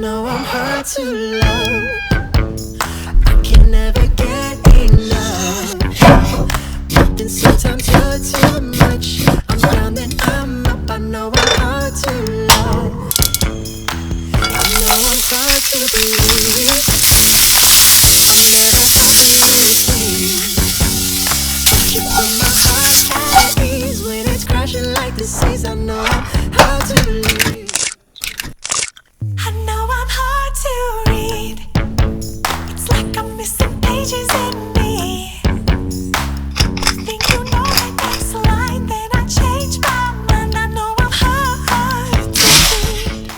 know I'm hard to love. I can never get enough. But then sometimes you're too much. I'm down, then I'm up. I know I'm hard to love. I know I'm hard to believe. I'm never happy with me. You put my heart at ease when it's crashing like the seas. I know I'm hard to believe. I know I'm hard to read. It's like I'm missing pages in me. Think you know the next line, then I change my mind. I know I'm hard to read.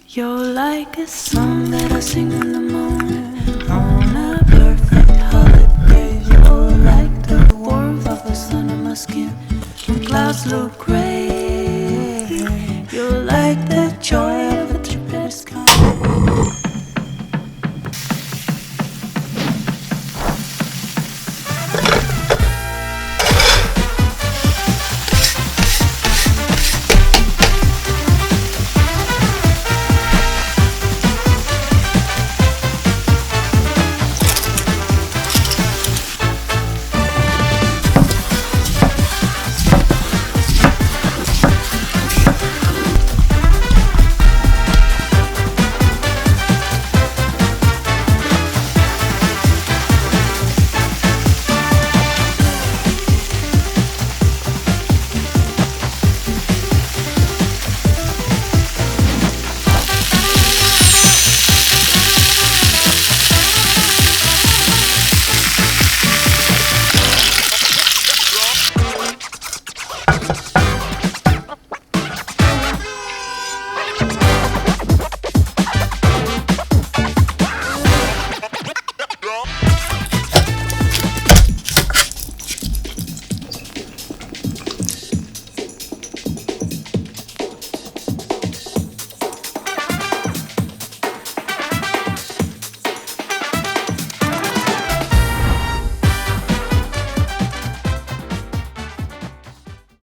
You're like a song that I sing in the morning on a perfect holiday. You're like the warmth of the sun on my skin when clouds look gray.